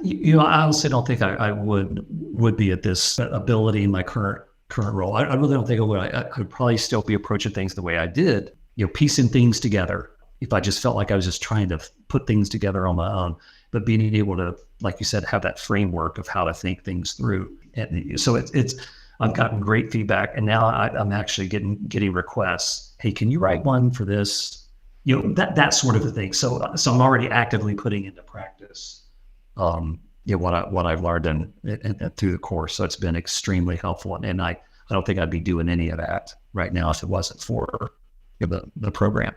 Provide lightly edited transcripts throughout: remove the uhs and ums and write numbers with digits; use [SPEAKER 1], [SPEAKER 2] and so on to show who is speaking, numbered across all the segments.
[SPEAKER 1] I honestly don't think I would be at this ability in my current role. I really don't think I would. I could probably still be approaching things the way I did, piecing things together. If I just felt like I was just trying to put things together on my own, but being able to, like you said, have that framework of how to think things through. And so I've gotten great feedback, and now I'm actually getting requests. Hey, can you write one for this? That sort of a thing. So I'm already actively putting into practice, what I've learned and through the course. So it's been extremely helpful, and I don't think I'd be doing any of that right now if it wasn't for the program.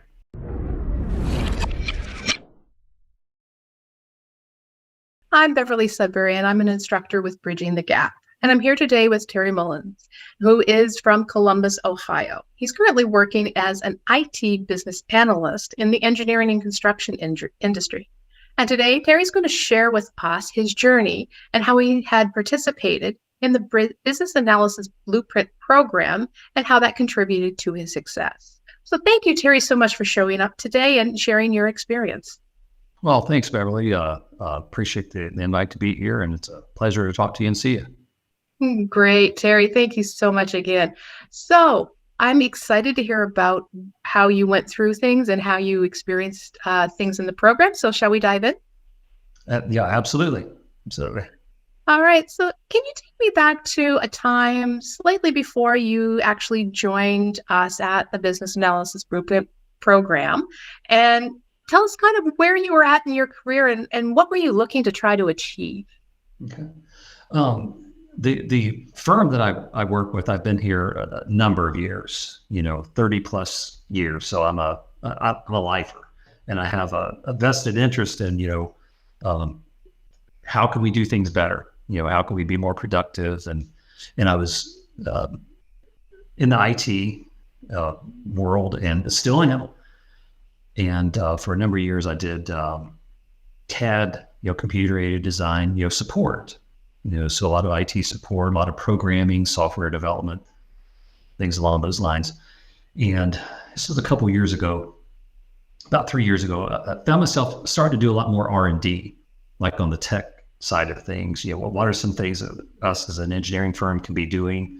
[SPEAKER 2] I'm Beverly Sudbury, and I'm an instructor with Bridging the Gap. And I'm here today with Terry Mullins, who is from Columbus, Ohio. He's currently working as an IT business analyst in the engineering and construction industry. And today, Terry's going to share with us his journey and how he had participated in the Business Analysis Blueprint program and how that contributed to his success. So thank you, Terry, so much for showing up today and sharing your experience.
[SPEAKER 1] Well, thanks, Beverly. Appreciate the invite to be here, and it's a pleasure to talk to you and see you.
[SPEAKER 2] Great, Terry. Thank you so much again. So I'm excited to hear about how you went through things and how you experienced things in the program. So shall we dive in?
[SPEAKER 1] Yeah, absolutely. Absolutely.
[SPEAKER 2] All right. So can you take me back to a time slightly before you actually joined us at the Business Analysis Blueprint program, and tell us kind of where you were at in your career and what were you looking to try to achieve?
[SPEAKER 1] Okay. The firm that I work with, I've been here a number of years, 30 plus years. So I'm a lifer, and I have a vested interest in, how can we do things better? How can we be more productive? And I was in the IT world and still am. And for a number of years, I did CAD, computer-aided design, support. So a lot of IT support, a lot of programming, software development, things along those lines. And this was a couple of years ago, about 3 years ago, I found myself starting to do a lot more R&D, like on the tech side of things. What are some things that us as an engineering firm can be doing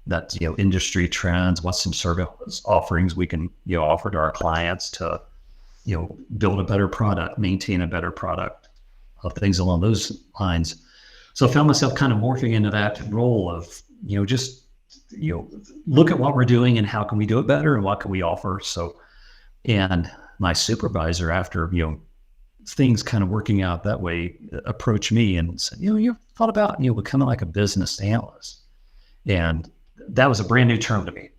[SPEAKER 1] that, industry trends, what's some service offerings we can, offer to our clients to, build a better product, maintain a better product, things along those lines. So I found myself kind of morphing into that role of, look at what we're doing and how can we do it better and what can we offer. So, and my supervisor, after, things kind of working out that way, approached me and said, you thought about, becoming like a business analyst. And that was a brand new term to me.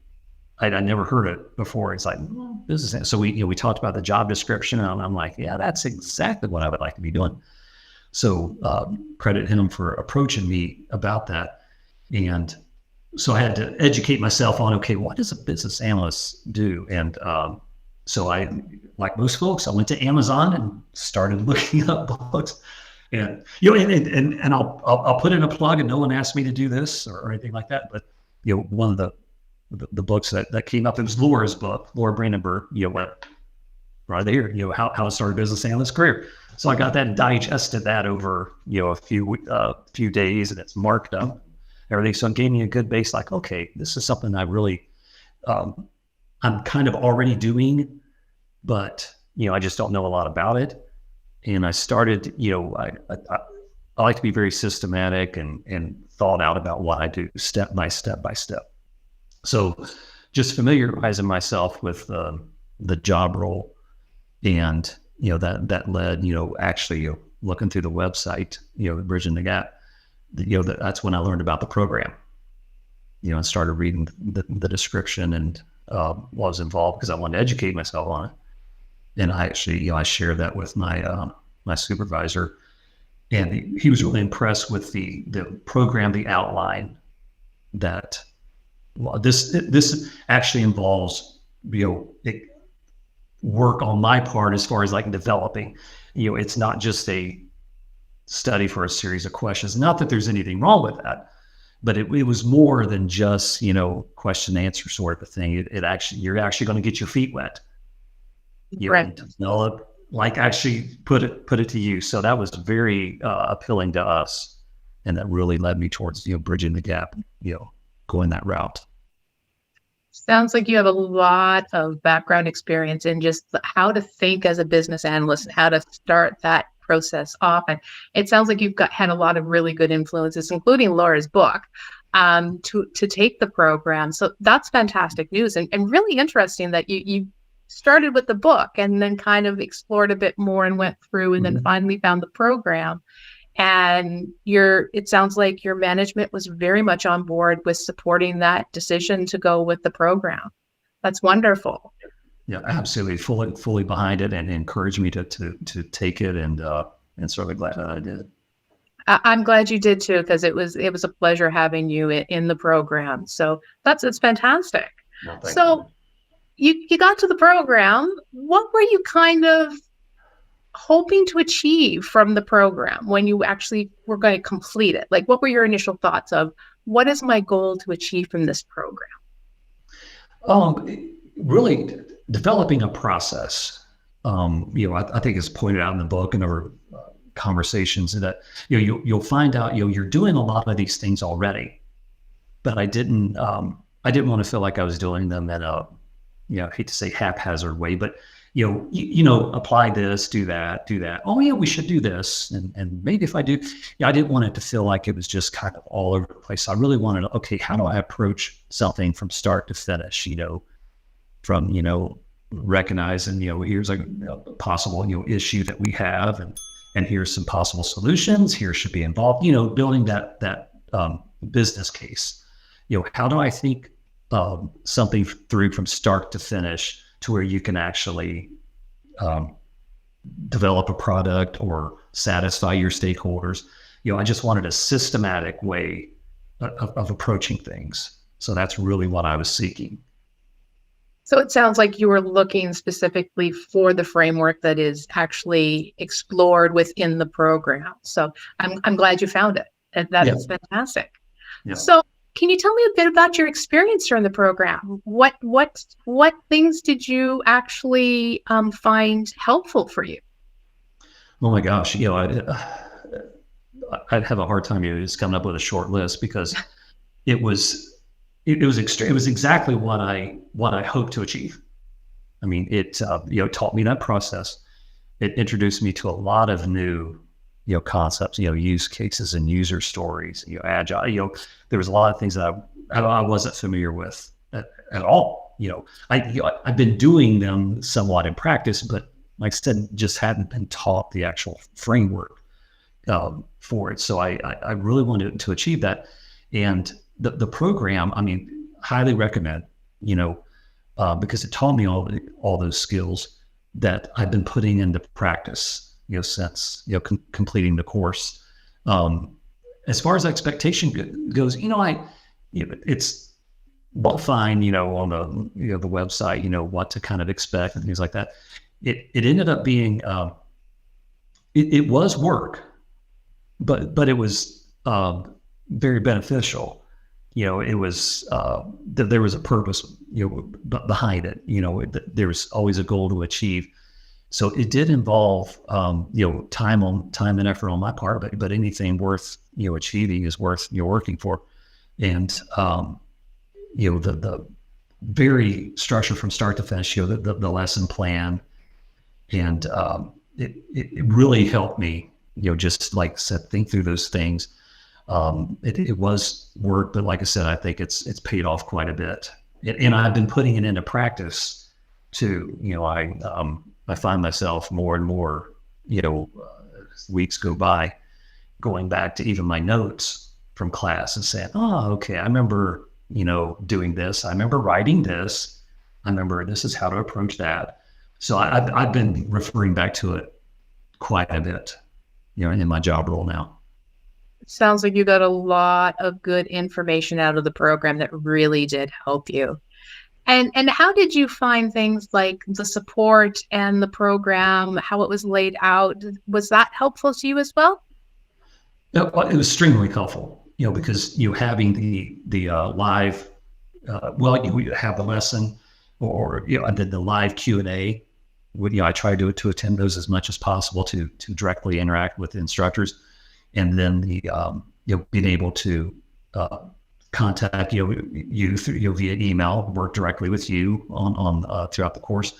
[SPEAKER 1] I never heard it before. It's like, business analyst. So we talked about the job description, and I'm like, yeah, that's exactly what I would like to be doing. So credit him for approaching me about that. And so I had to educate myself on, okay, what does a business analyst do? And so I, like most folks, I went to Amazon and started looking up books. And and I'll put in a plug, and no one asked me to do this or anything like that. But one of the books that came up, it was Laura's book, Laura Brandenburg, right there, how to start a business analyst career. So I got that and digested that over, a few days, and it's marked up, everything. So it gave me a good base, like, okay, this is something I really, I'm kind of already doing, but, I just don't know a lot about it. And I started, I like to be very systematic and thought out about what I do step by step by step. So just familiarizing myself with the job role, and that led, actually, looking through the website, Bridging the Gap, that's when I learned about the program, and started reading the description and was involved because I wanted to educate myself on it. And I actually, I shared that with my supervisor, and he was really impressed with the program, the outline, that this actually involves, work on my part as far as like developing, it's not just a study for a series of questions. Not that there's anything wrong with that, but it was more than just, question answer sort of a thing. It actually, you're actually going to get your feet wet.
[SPEAKER 2] Right.
[SPEAKER 1] Develop like actually put it to use. So that was very appealing to us, and that really led me towards bridging the gap, going that route.
[SPEAKER 2] Sounds like you have a lot of background experience in just how to think as a business analyst, how to start that process off. And it sounds like you've had a lot of really good influences, including Laura's book, to take the program. So that's fantastic news, and really interesting that you started with the book and then kind of explored a bit more and went through and then finally found the program. And it sounds like your management was very much on board with supporting that decision to go with the program. That's wonderful.
[SPEAKER 1] Yeah, absolutely, fully behind it, and encouraged me to take it, and certainly glad that I did.
[SPEAKER 2] I'm glad you did too, because it was a pleasure having you in the program. So it's fantastic.
[SPEAKER 1] Well,
[SPEAKER 2] so you got to the program. What were you kind of hoping to achieve from the program when you actually were going to complete it? Like, what were your initial thoughts of what is my goal to achieve from this program?
[SPEAKER 1] Really developing a process. I think it's pointed out in the book and our conversations that you'll find out you're doing a lot of these things already, but I didn't want to feel like I was doing them in a I hate to say haphazard way, but apply this, do that. Oh yeah, we should do this. And maybe if I do, I didn't want it to feel like it was just kind of all over the place. I really wanted to, okay, how do I approach something from start to finish, from, recognizing, here's a possible, issue that we have, and here's some possible solutions, here should be involved, building that business case. How do I think something through from start to finish to where you can actually develop a product or satisfy your stakeholders. I just wanted a systematic way of approaching things. So that's really what I was seeking.
[SPEAKER 2] So it sounds like you were looking specifically for the framework that is actually explored within the program. So I'm glad you found it. That is fantastic. Yeah. So can you tell me a bit about your experience during the program? What things did you actually find helpful for you?
[SPEAKER 1] Oh my gosh, I'd have a hard time just coming up with a short list, because it was extreme. It was exactly what I hoped to achieve. I mean, it taught me that process. It introduced me to a lot of new concepts, use cases and user stories, agile, there was a lot of things that I wasn't familiar with at all. I've been doing them somewhat in practice, but like I said, just hadn't been taught the actual framework for it. So I really wanted to achieve that. And the program, highly recommend, because it taught me all those skills that I've been putting into practice since completing the course. As far as expectation goes, it's well fine, on the website, what to kind of expect and things like that. It ended up being it was work, but it was very beneficial. It was there was a purpose behind it. There was always a goal to achieve. So it did involve, time and effort on my part, but anything worth, achieving is worth, working for. And, the very structure from start to finish, the lesson plan. And it really helped me, just like I said, think through those things. It was work, but like I said, I think it's paid off quite a bit. And I've been putting it into practice too. I find myself more and more, weeks go by, going back to even my notes from class and saying, oh, okay, I remember, doing this. I remember writing this. I remember this is how to approach that. So I've been referring back to it quite a bit, in my job role now.
[SPEAKER 2] Sounds like you got a lot of good information out of the program that really did help you. And how did you find things like the support and the program, how it was laid out? Was that helpful to you as well?
[SPEAKER 1] It was extremely helpful, because having the live, you have the lesson, or and then the live Q&A, I try to attend those as much as possible to directly interact with the instructors, and then the being able to contact you through via email, work directly with you on throughout the course,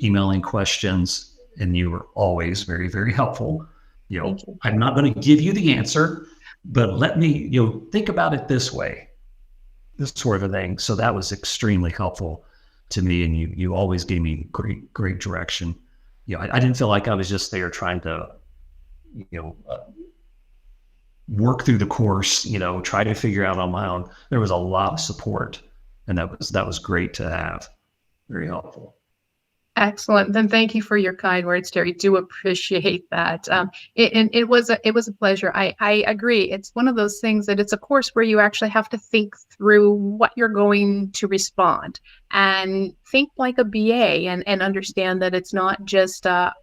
[SPEAKER 1] emailing questions, and you were always very, very helpful.
[SPEAKER 2] Thank you.
[SPEAKER 1] I'm not going to give you the answer, but let me think about it this way, this sort of a thing. So that was extremely helpful to me, and you always gave me great direction. I didn't feel like I was just there trying to work through the course, try to figure out on my own. There was a lot of support, and that was great to have. Very helpful.
[SPEAKER 2] Excellent. Then thank you for your kind words, Terry. Do appreciate that. It was a pleasure. I agree. It's one of those things that it's a course where you actually have to think through what you're going to respond and think like a BA and understand that it's not just a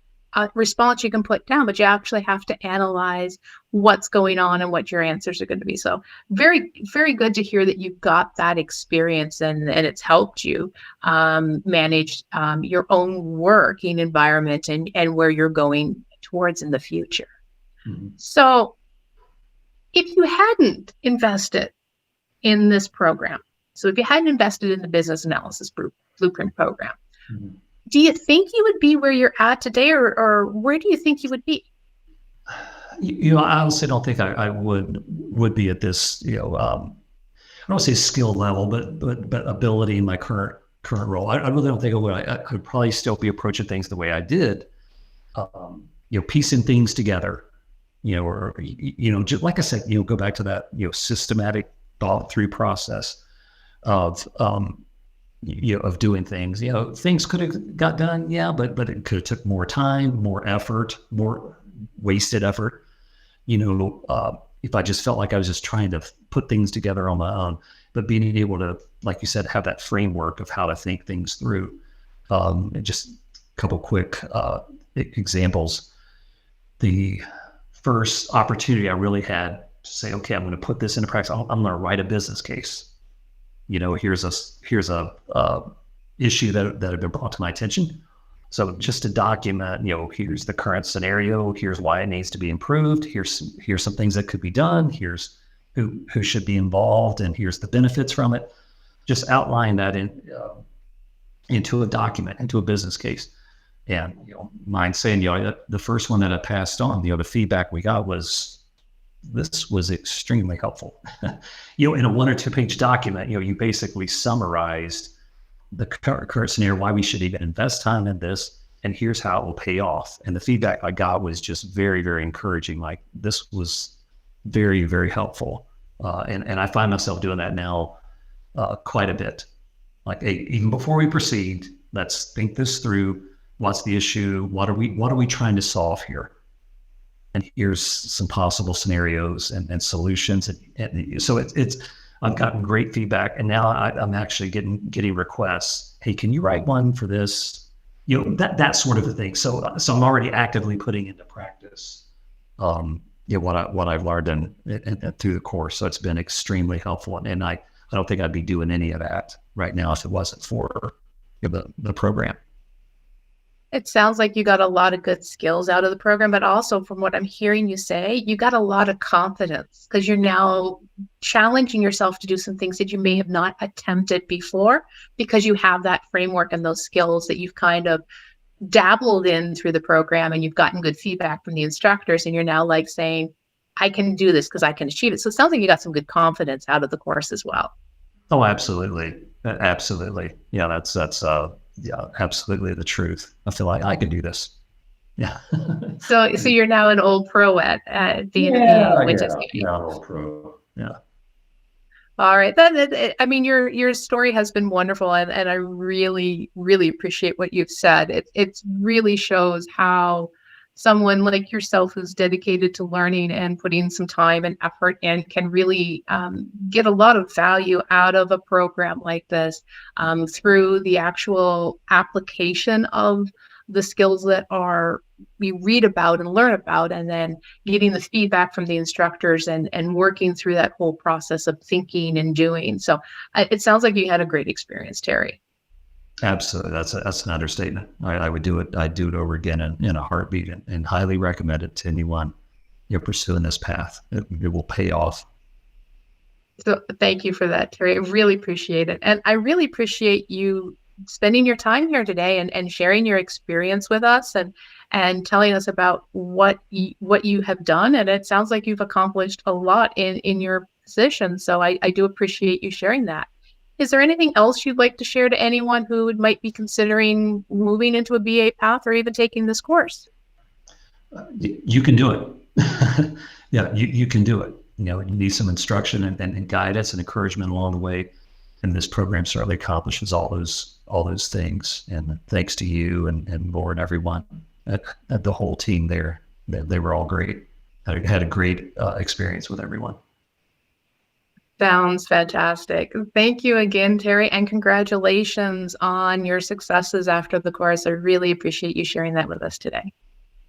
[SPEAKER 2] response you can put down, but you actually have to analyze what's going on and what your answers are going to be. So very, very good to hear that you've got that experience and it's helped you manage your own working environment and where you're going towards in the future. Mm-hmm. So if you hadn't invested in this program, so if you hadn't invested in the Business Analysis Blueprint program, mm-hmm. do you think you would be where you're at today, or where do you think you would be?
[SPEAKER 1] I honestly don't think I would be at this, I don't want to say skill level, but ability in my current role. I really don't think I would. I could probably still be approaching things the way I did, piecing things together, or just like I said, go back to that, systematic thought through process of doing things. Things could have got done, but it could have took more time, more effort, more wasted effort. If I just felt like I was just trying to put things together on my own, but being able to, like you said, have that framework of how to think things through. And just a couple quick examples. The first opportunity I really had to say, okay, I'm going to put this into practice. I'm going to write a business case. Here's a issue that had been brought to my attention. So just to document, here's the current scenario. Here's why it needs to be improved. Here's some things that could be done. Here's who should be involved, and here's the benefits from it. Just outline that into a document, into a business case. And mind saying, the first one that I passed on, the feedback we got was, this was extremely helpful. In a 1 or 2 page document, you basically summarized the current scenario, why we should even invest time in this, and here's how it will pay off. And the feedback I got was just very, very encouraging. Like, this was very, very helpful. And I find myself doing that now quite a bit. Like, hey, even before we proceed, let's think this through. What's the issue? What are we trying to solve here? And here's some possible scenarios and solutions. And so it's I've gotten great feedback, and now I'm actually getting requests. Hey, can you write one for this? That sort of a thing. So I'm already actively putting into practice, what I've learned and through the course. So it's been extremely helpful, and I don't think I'd be doing any of that right now if it wasn't for the program.
[SPEAKER 2] It sounds like you got a lot of good skills out of the program, but also from what I'm hearing you say, you got a lot of confidence because you're now challenging yourself to do some things that you may have not attempted before because you have that framework and those skills that you've kind of dabbled in through the program, and you've gotten good feedback from the instructors, and you're now like saying, I can do this because I can achieve it. So it sounds like you got some good confidence out of the course as well.
[SPEAKER 1] Oh, absolutely. Absolutely. Yeah, that's absolutely the truth. I feel like I can do this. Yeah.
[SPEAKER 2] So you're now an old pro at being which is good.
[SPEAKER 1] Yeah, an old pro. Yeah.
[SPEAKER 2] All right. Your story has been wonderful, and I really, really appreciate what you've said. It really shows how someone like yourself who's dedicated to learning and putting some time and effort and can really get a lot of value out of a program like this through the actual application of the skills that we read about and learn about, and then getting the feedback from the instructors and working through that whole process of thinking and doing. So it sounds like you had a great experience, Terry.
[SPEAKER 1] Absolutely. That's an understatement. I would do it. I'd do it over again in a heartbeat, and highly recommend it to anyone you're pursuing this path. It will pay off.
[SPEAKER 2] So thank you for that, Terry. I really appreciate it. And I really appreciate you spending your time here today and sharing your experience with us and telling us about what you have done. And it sounds like you've accomplished a lot in your position. So I do appreciate you sharing that. Is there anything else you'd like to share to anyone who might be considering moving into a BA path or even taking this course?
[SPEAKER 1] You can do it. Yeah, you can do it. You need some instruction and guidance and encouragement along the way. And this program certainly accomplishes all those things. And thanks to you and Laura and everyone at the whole team there. They were all great. I had a great experience with everyone.
[SPEAKER 2] Sounds fantastic. Thank you again, Terry, and congratulations on your successes after the course. I really appreciate you sharing that with us today.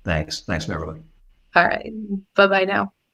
[SPEAKER 1] Thanks, everybody.
[SPEAKER 2] All right. Bye-bye now.